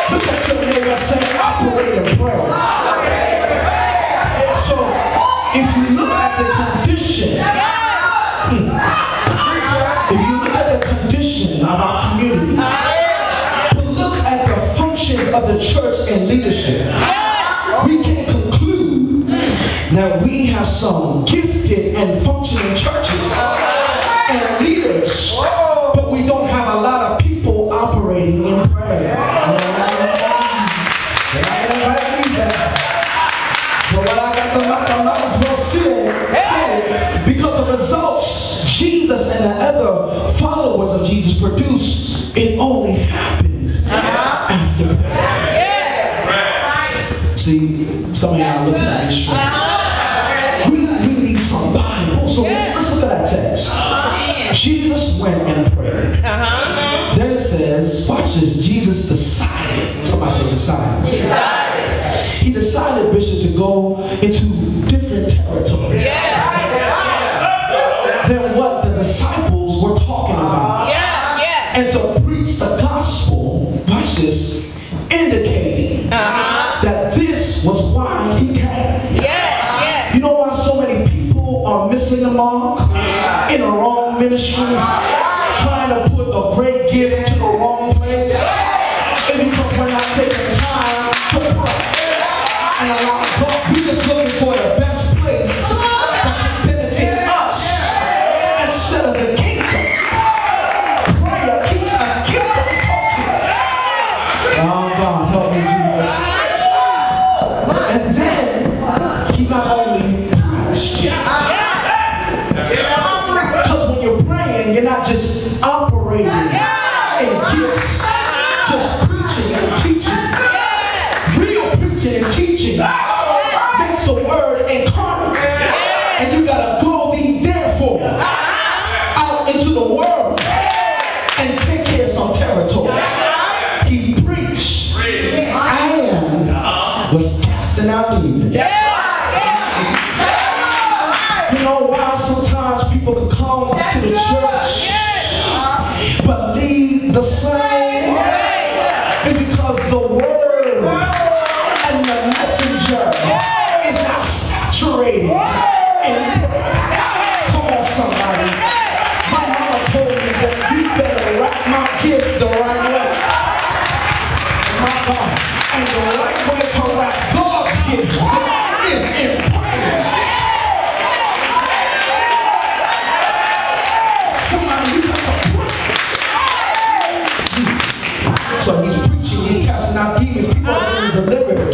Look at your neighbor and say, operate in prayer. And so, if you look at the condition, if you look at the condition of our community, to look at the functions of the church and leadership, we can conclude that we have some gifted and functioning churches and leaders, but we don't have a lot of people operating in prayer. But what I got to might as well say, because of results Jesus and the other followers of Jesus produced, it only happened after prayer. See, some of y'all looking at me strange. We need some Bible. So let's look at that text. Jesus went and prayed. Then it says, watch this, Jesus decided. Somebody say decided. He decided, Bishop, to go into different territory than what the disciples were talking about. And to preach the gospel, watch this, indicating that this was why he came. You know why so many people are missing the mark in the wrong ministry, trying to put a great gift to the wrong place? It's because we're not taking time to pray and allow God. We're just looking for the best place that can benefit us instead of the kingdom. Prayer keeps us kingdom focused. Oh God, help me, Jesus. And then he not only preached, because when you're praying, you're not just operating in gifts, just preaching and teaching. Real preaching and teaching makes the word incarnate. And you gotta go thee therefore out into the world and take care of some territory. He preached and was casting out demons. You know why sometimes people can come to the church but leave the same? It's because the word and the messenger is not saturated in prayer. Come on, somebody. My mama told me that you better wrap my gift the right way. My God. And the right way to wrap God's gift is in prayer. Somebody, you got to pray. So he's preaching, he's casting out demons, people are being delivered.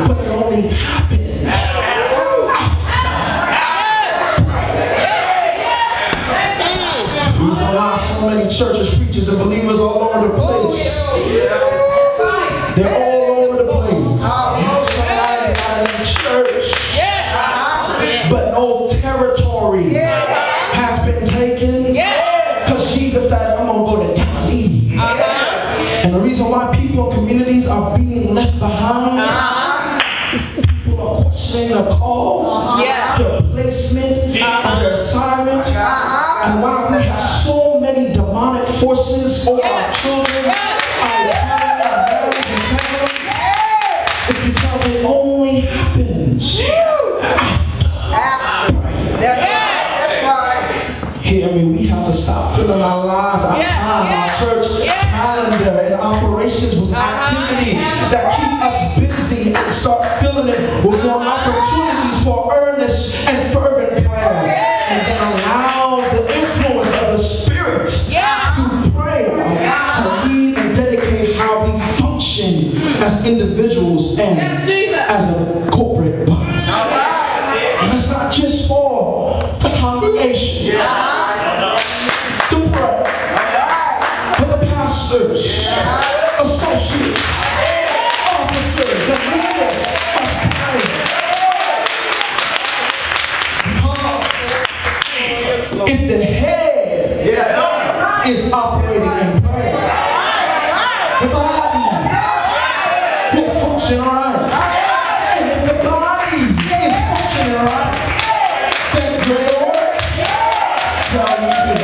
But it only happened after. Reason why so many churches, preachers, and believers all over the place. They're all over the place. Somebody out in the church, but no territory has been taken. Because Jesus said, I'm going to go to Galilee. And the reason why people in communities are being left behind, people are questioning their call, their placement, their assignment, and why we have so many demonic forces over our children, our marriage and families, it's because it only happens after prayer. Hear me, we have to stop filling our lives, our time, our church calendar and operations with activity that keep us busy, and start filling it with more opportunities for earnest and fervent prayer. And then allow the influence of the Spirit through prayer to lead and dedicate how we function as individuals and as a corporate body. And it's not just for the congregation. To pray for the pastors, associates, officers, and leaders of prayer. Because if the head is operating in prayer, the body will function right. And if the body is functioning right, then greater works shall we do.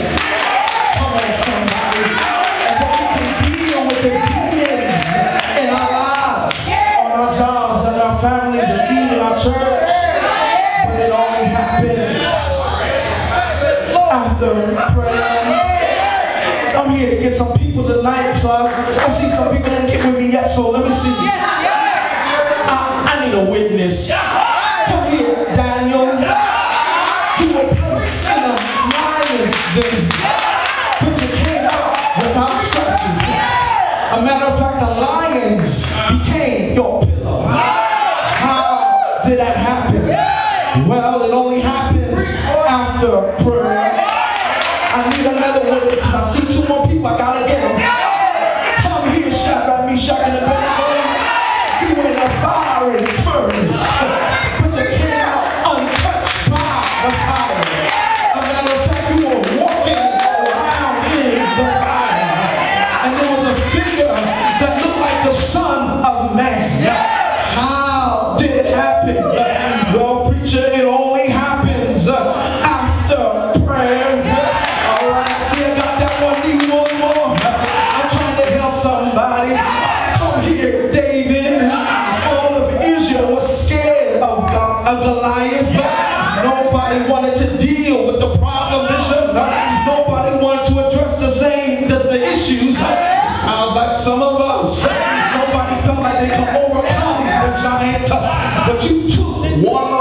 Come on, somebody. And then we can deal with the demons after prayer. I'm here to get some people tonight, so I see some people that didn't get with me yet, so let me see. I need a witness. Come here, Daniel. You were placed in a lion's den, but you came out without scratches. A matter of fact, the lions became your pillow. How did that happen? Well, it only happens after prayer. I need another witness because I see two more people. I gotta get them. Come here, Shadrach, Meshach, and Abednego. You were in a fiery furnace, but you came out untouched by the fire. As a matter of fact, you were walking around in the fire, and there was a figure that looked like the Son of Man. How did it happen? Well, preacher, it only happens after prayer. All right, see, I got that one. Need one more. I'm trying to help somebody. Come here, David. All of Israel was scared of Goliath. Nobody wanted to deal with the problem, Bishop. Nobody wanted to address the issues. Sounds like some of us. Nobody felt like they could overcome the giant. But you took one